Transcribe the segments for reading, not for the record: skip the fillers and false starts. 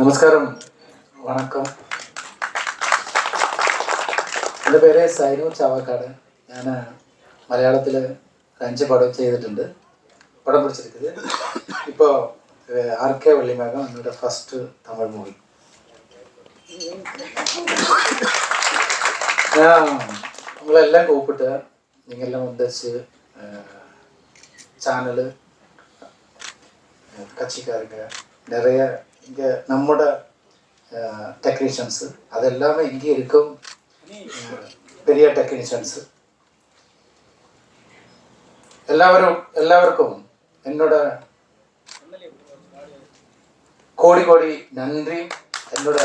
നമസ്കാരം, വണക്കം. എൻ്റെ പേര് സൈനു ചാവക്കാട്. ഞാൻ മലയാളത്തിൽ 5 പടം ചെയ്തിട്ടുണ്ട്. പടം പിടിച്ചിരിക്കുന്നത് ഇപ്പോൾ RK വെള്ളിമേഘം என்னோட ஃபர்ஸ்ட் தமிழ் மூவி. ഞാൻ உங்களெல்லாம் கூப்பிட்டு நீங்கள்லாம் வந்துச்சு சேனலு கட்சிக்காரங்க நிறைய இங்கே நம்மோட டெக்னீஷியன்ஸு அது எல்லாமே இங்கே இருக்கும். பெரிய டெக்னீஷியன்ஸு எல்லாருக்கும் என்னோட கோடி கோடி நன்றி. என்னோட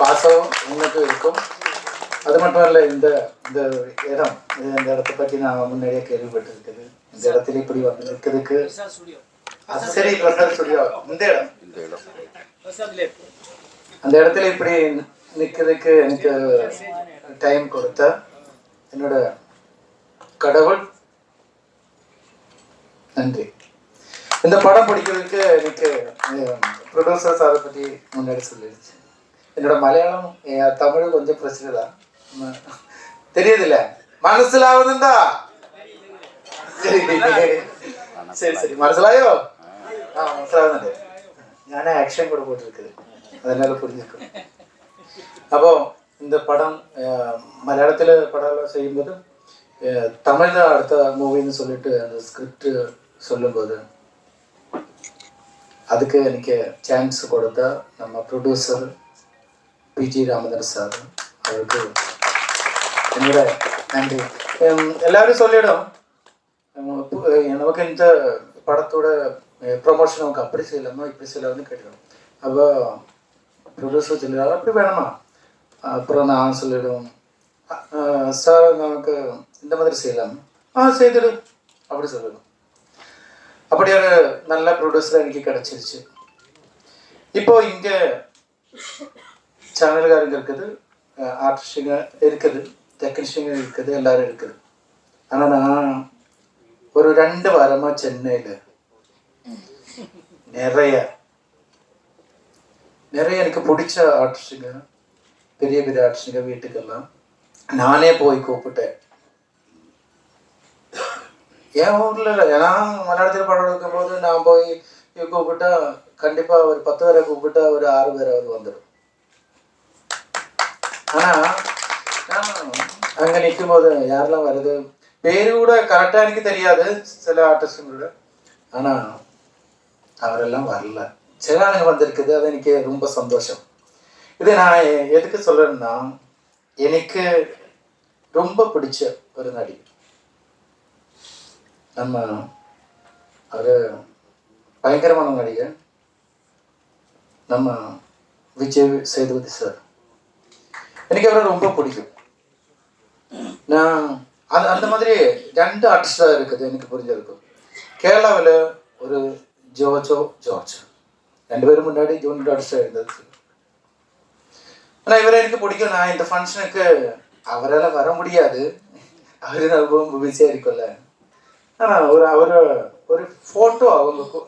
பாசம் உங்களுக்கு இருக்கும். அது மட்டும் இல்லை, இந்த இடம் இந்த இடத்தை பற்றி நான் முன்னாடியே கேள்விப்பட்டிருக்குது. இந்த இடத்துல இப்படி வந்து நிற்கிறதுக்கு அது சரி, பிரசாத் ஸ்டுடியோ இந்த இடம் அந்த இடத்துல இப்படி நிற்கிறதுக்கு எனக்கு டைம் கொடுத்த என்னோட கடவுள் நன்றி. இந்த படம் பிடிக்கிறதுக்கு எனக்கு ப்ரொடியூசர்ஸ் அதை பற்றி முன்னாடி சொல்லிடுச்சு. என்னோட மலையாளம் தமிழ் கொஞ்சம் பிரச்சனை தான், தெரியுதில்ல, മനസ്സിലാവുന്നുണ്ടാ? சரி சரி, മനസ്സിലായോ? മനസ്സിലാവുന്നുണ്ട്. ഞാൻ ആക്ഷൻ கூட போட்டிருக்குது, அதனால புரிஞ்சிருக்கும். அப்போ இந்த படம் மலையாளத்தில் படம் செய்யும்போது தமிழில் அடுத்த மூவின்னு சொல்லிட்டு அந்த ஸ்கிரிப்ட் சொல்லும்போது அதுக்கு எனக்கு சான்ஸ் கொடுத்த நம்ம ப்ரொடியூசர் PG ராமதாஸ் சார், அவருக்கு என்னோட நன்றி. எல்லாரும் சொல்லிடும் நமக்கு இந்த படத்தோட ப்ரொமோஷன் நமக்கு அப்படி செய்யலாமா இப்படி செய்யலாம்னு கேட்டுடும். அப்போ ப்ரொடியூசர் சொல்லிடுறாங்க அப்படி வேணுமா, அப்புறம் நான் சொல்லிவிடும் சார் நமக்கு இந்த மாதிரி செய்யலாம், செய்துடு அப்படி சொல்லிடும். அப்படி ஒரு நல்ல ப்ரொடியூசர் எனக்கு கிடச்சிருச்சு. இப்போ இங்கே சேனல்காரங்க இருக்குது, ஆர்டிஸ்டுங்க இருக்குது, டெக்னீஷியங்க இருக்குது, எல்லாரும் இருக்குது. ஆனால் நான் ஒரு 2 வாரமாக சென்னையில் நிறைய எனக்கு பிடிச்ச ஆர்டிஸ்டுங்க, பெரிய பெரிய ஆர்டிஸ்டுங்க வீட்டுக்கெல்லாம் நானே போய் கூப்பிட்டேன். என் ஊரில் ஏன்னா மலையாளத்தில் படம் எடுக்கும் போது நான் போய் கூப்பிட்டா கண்டிப்பாக ஒரு 10 பேரை கூப்பிட்டா ஒரு 6 பேர் அவர் வந்துடும். ஆனால் அங்கே நிற்கும் போது யாரெல்லாம் வருது பேரு கூட கரெக்டாக எனக்கு தெரியாது சில ஆர்டிஸ்டுங்களோட, ஆனால் அவரெல்லாம் வரல, சில ஆளுங்க வந்திருக்குது. அது எனக்கு ரொம்ப சந்தோஷம். இது நான் எதுக்கு சொல்கிறேன்னா, எனக்கு ரொம்ப பிடிச்ச ஒரு நடி நம்ம அவர் பயங்கரமான நடிகர் நம்ம விஜய் சேதுபதி சார். எனக்கு அவரை ரொம்ப பிடிக்கும். நான் அந்த மாதிரி 2 ஆர்டிஸ்டாக இருக்குது எனக்கு புரிஞ்சிருக்கும். கேரளாவில் ஒரு ஜார்ஜ் 2 பேரும் முன்னாடி ஜூனியர் ஆர்டிஸ்டாக இருந்தது. ஆனால் இவரை எனக்கு பிடிக்கும். நான் இந்த ஃபங்க்ஷனுக்கு அவரால் வர முடியாது, அவர் ரொம்ப பிஸியாக இருக்கும்ல. ஆனால் ஒரு ஃபோட்டோ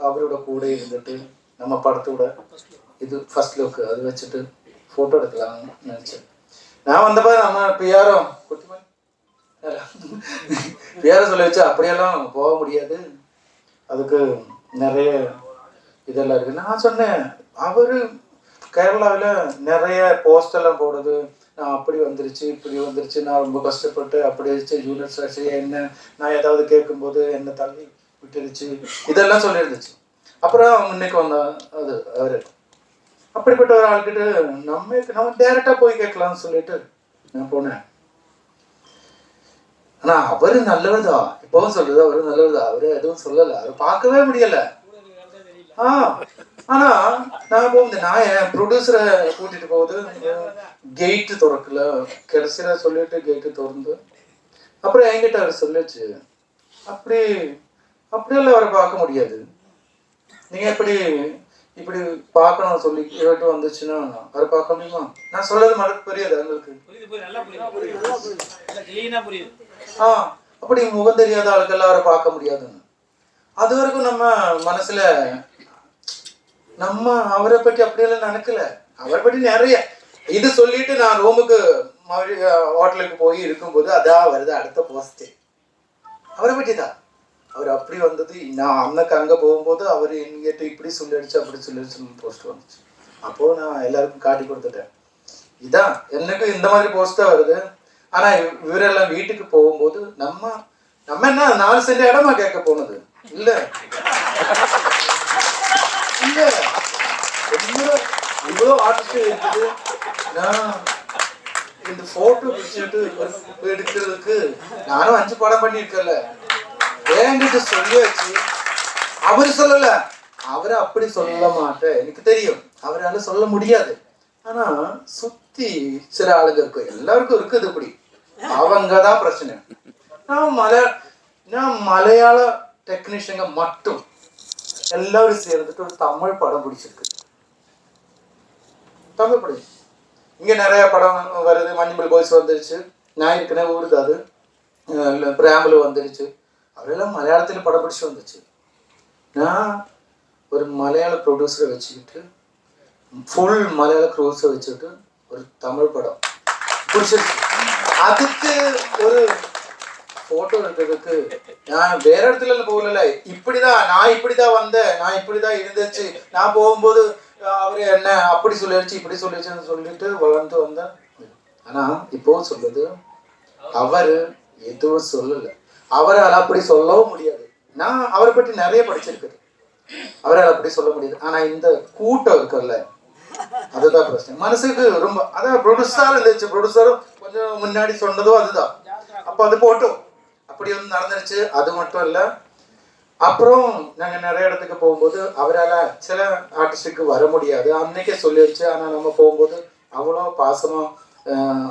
அவரோட கூட இருந்துட்டு நம்ம படத்தோட இது ஃபர்ஸ்ட் லுக் அது வச்சுட்டு ஃபோட்டோ எடுக்கலாம்னு நினச்சேன். நான் வந்தப்போ நம்ம பிஆரோ சொல்ல வச்சு அப்படியெல்லாம் போக முடியாது, அதுக்கு நிறைய இதெல்லாம் இருக்குது. நான் சொன்னேன் அவர் கேரளாவில் நிறைய போஸ்டெல்லாம் போடுது, நான் அப்படி வந்துருச்சு இப்படி வந்துருச்சு, நான் ரொம்ப கஷ்டப்பட்டு அப்படி வச்சு ஜூனியர் சாட்சி என்ன நான் ஏதாவது கேட்கும்போது என்னை தள்ளி விட்டுருச்சு இதெல்லாம் சொல்லியிருந்துச்சு. அப்புறம் இன்னைக்கு வந்தான் அது அவர் அப்படிப்பட்ட ஒரு ஆள்கிட்ட நம்ம டேரெக்டாக போய் கேட்கலாம்னு சொல்லிட்டு நான் போனேன். ஆனால் அவர் நல்லவர் தான், இப்போவும் சொல்றது அவர் நல்லவர் தான், அவரு எதுவும் சொல்லலை, அவர் பார்க்கவே முடியலை. ஆனா நான் போகுது, நான் என் ப்ரொடியூசரை கூட்டிட்டு போகுது, கெயிட்டு திறக்கல, கடைசியில சொல்லிட்டு கெயிட்டு திறந்து அப்புறம் என்கிட்ட அவர் சொல்லிச்சு அப்படியெல்லாம் அவரை பார்க்க முடியாது, நீங்க இப்படி பார்க்கணும் சொல்லி கேட்டு வந்துச்சுன்னா அவரை பார்க்க முடியுமா? நான் சொல்றது மனக்கு புரியாது அவங்களுக்கு. அப்படி முகம் தெரியாத ஆளுக்கெல்லாம் அவரை பார்க்க முடியாதுன்னு அது வரைக்கும் நம்ம மனசுல நம்ம அவரை பற்றி அப்படியெல்லாம் நினைக்கல. அவரை பற்றி நிறைய இது சொல்லிட்டு நான் ரோமுக்கு ஹோட்டலுக்கு போய் இருக்கும்போது அதான் வருது அடுத்த போஸ்ட் அவரை பற்றி தான். அவர் அப்படி வந்தது, நான் அன்னைக்கு அங்கே போகும்போது அவர் என்கிட்ட இப்படி சொல்லிடுச்சு அப்படி சொல்லிடுச்சு போஸ்ட் வந்துச்சு. அப்போ நான் எல்லாருக்கும் காட்டி கொடுத்துட்டேன். இதான் எனக்கு இந்த மாதிரி போஸ்ட் தான் வருது. ஆனா இவரெல்லாம் வீட்டுக்கு போகும்போது நம்ம நம்ம என்ன 4 சென்ட் இடமா கேட்க போனது இல்ல இல்ல. இவ்வளோ ஆர்டிஸ்ட் இருக்குது. நான் இந்த போட்டோ பிடிச்சிட்டு எடுக்கிறதுக்கு நானும் 5 படம் பண்ணியிருக்கல. என்கிட்ட சொல்லியாச்சு. அவரு சொல்லல, அவரை அப்படி சொல்ல மாட்டேன், எனக்கு தெரியும் அவரால் சொல்ல முடியாது. ஆனா சுத்தி சில ஆளுங்க இருக்கும், எல்லாருக்கும் இருக்குது இப்படி. அவங்கதான் பிரச்சனை. நான் மலையாள டெக்னீஷியங்க மட்டும் எல்லாரும் சேர்ந்துட்டு ஒரு தமிழ் படம் பிடிச்சிருக்கு. தமிழ் படம் இங்க நிறைய படம் வருது. மஞ்சள் பாய்ஸ் வந்துருச்சு, நான் இருக்கிற ஊருக்கு அது பிராமலு வந்துருச்சு. அவரெல்லாம் மலையாளத்தில் படம் பிடிச்சி வந்துச்சு. நான் ஒரு மலையாள ப்ரொடியூசரை வச்சுக்கிட்டு ஃபுல் மலையாள க்ரூஸை வச்சுக்கிட்டு ஒரு தமிழ் படம் பிடிச்சிருக்கு. அதுக்கு ஒரு ஃபோட்டோ எடுக்கிறதுக்கு நான் வேற இடத்துல போகல. இப்படிதான் நான் இப்படிதான் வந்தேன், நான் இப்படிதான் இருந்துச்சு, நான் போகும்போது அவரு என்ன அப்படி சொல்லிடுச்சு இப்படி சொல்லிடுச்சுன்னு சொல்லிட்டு வளர்ந்து வந்தேன். ஆனா இப்போ சொல்லுது அவரு எதுவும் சொல்லல. அவரால் அப்படி சொல்லவும் முடியாது. நான் அவரை பற்றி நிறைய படிச்சிருக்கேன், அவரால் அப்படி சொல்ல முடியாது. ஆனா இந்த கூட்டம் இருக்குல்ல, அதுதான் பிரச்சனை. மனசுக்கு ரொம்ப அதான் ப்ரொடியூசர் இருந்துச்சு. ப்ரொடியூசரும் கொஞ்சம் முன்னாடி சொன்னதோ அதுதான். அப்போ அது போட்டோம் அப்படி வந்து நடந்துருச்சு. அது மட்டும் இல்லை, அப்புறம் நாங்கள் நிறைய இடத்துக்கு போகும்போது அவரால் சில ஆர்டிஸ்டுக்கு வர முடியாது, அன்னைக்கே சொல்லிடுச்சு. ஆனால் நம்ம போகும்போது அவ்வளோ பாசமாக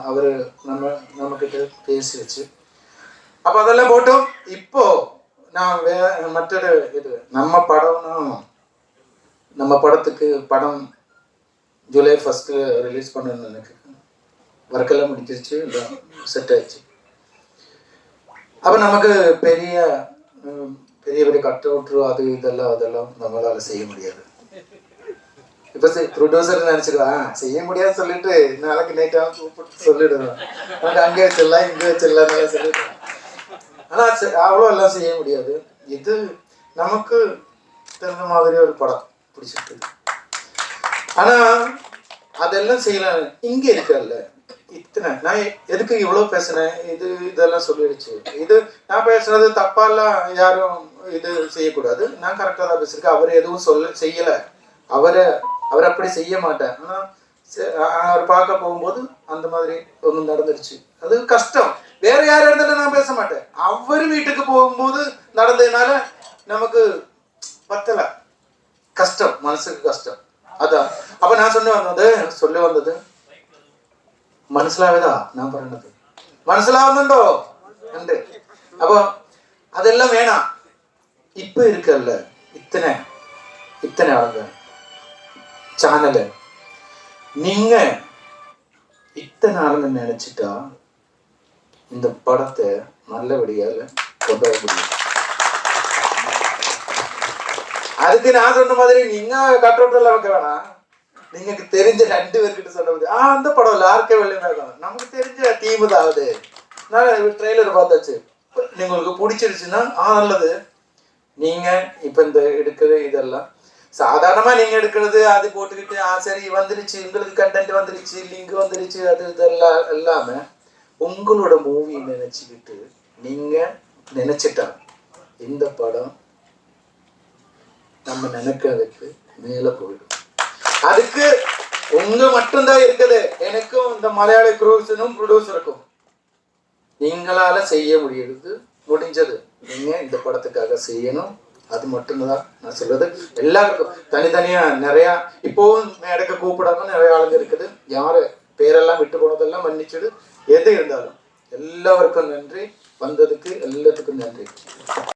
அவர் நம்மக்கிட்ட பேசி வச்சு அப்போ அதெல்லாம் போட்டோம். இப்போ நான் மற்றொரு இது நம்ம படம்னா நம்ம படத்துக்கு படம் ஜூலை 1 ரிலீஸ் பண்ணணும்னு எனக்கு ஒர்க்கெல்லாம் முடிச்சிருச்சு, செட் ஆயிடுச்சு. அப்போ நமக்கு பெரிய பெரிய பெரிய கட் அவுட்ரு அது அதெல்லாம் நம்மளால செய்ய முடியாது. இப்போ ப்ரொடியூசர் நினச்சிடுவேன் செய்ய முடியாது சொல்லிட்டு நாளைக்கு நைட்டாக கூப்பிட்டு சொல்லிடுவேன், நாங்கள் அங்கே வச்சிடலாம் இங்கே வச்சிடலாம் சொல்லிடுவேன். ஆனால் அவ்வளோ எல்லாம் செய்ய முடியாது. இது நமக்கு தெரிஞ்ச மாதிரி ஒரு படம் பிடிச்சிருக்கு. ஆனால் அதெல்லாம் செய்யலாம். இங்கே இருக்கல இத்தனை நான் எதுக்கு இவ்வளோ பேசினேன், இதெல்லாம் சொல்லிடுச்சு. இது நான் பேசுனது தப்பாலாம் யாரும் இது செய்யக்கூடாது. நான் கரெக்டாக தான் பேசியிருக்கேன். அவர் எதுவும் செய்யலை. அவர் அப்படி செய்ய மாட்டேன். ஆனால் அவர் பார்க்க போகும்போது அந்த மாதிரி ஒன்று நடந்துருச்சு. அது கஷ்டம். வேற யார் இடத்துல நான் பேச மாட்டேன். அவர் வீட்டுக்கு போகும்போது நடந்ததுனால நமக்கு பத்தலை, கஷ்டம், மனசுக்கு கஷ்டம். அதான் அப்போ நான் சொல்ல வந்தது മനസ്സിലാവതാ ഞാൻ പറയുന്നത് മനസ്സിലാവുന്നുണ്ടോ ഉണ്ട്. அப்போ அதெல்லாம் வேணாம். இப்போ இருக்கல்ல இத்தனை ஆளுங்க சேனலு, நீங்க இத்தனை ஆளுங்க நினைச்சிட்டா இந்த படத்தை நல்லபடியால கொண்டு வர முடியும். அதுக்கு நான் சொன்ன மாதிரி நீங்க கட்டவுட்டெல்லாம் வைக்க வேணாம். நீங்க தெரிஞ்ச 2 பேர்கிட்ட சொன்னது அந்த படம் இல்லை ஆர்கே வெள்ளிமேகம் நமக்கு தெரிஞ்ச தீம் தான். ஆகுது நான் ட்ரெய்லர் பார்த்தாச்சு. உங்களுக்கு பிடிச்சிருச்சுன்னா நல்லது. நீங்க இப்ப இந்த எடுக்கிற இதெல்லாம் சாதாரணமா நீங்க எடுக்கிறது அது போட்டுக்கிட்டு சரி வந்துருச்சு உங்களுக்கு கண்டென்ட் வந்துருச்சு லிங்க் வந்துருச்சு அது இதெல்லாம் எல்லாமே உங்களோட மூவி நினைச்சுக்கிட்டு நீங்க நினைச்சிட்டா இந்த படம் நம்ம நினைக்கிறதுக்கு மேல போயிடும். அதுக்கு உங்க மட்டும்தான் இருக்குது. எனக்கும் இந்த மலையாள க்ரூஸனும் ப்ரொடியூசருக்கும் நீங்களால செய்ய முடிஞ்சது நீங்க இந்த படத்துக்காக செய்யணும். அது மட்டும்தான் நான் சொல்றது. எல்லாருக்கும் தனித்தனியா நிறைய இப்போவும் மேடைக்கு கூப்பிடாம நிறைய ஆளுங்க இருக்குது. யாரு பேரெல்லாம் விட்டு போனதெல்லாம் மன்னிச்சுடு. எது இருந்தாலும் எல்லாருக்கும் நன்றி. வந்ததுக்கு எல்லாத்துக்கும் நன்றி.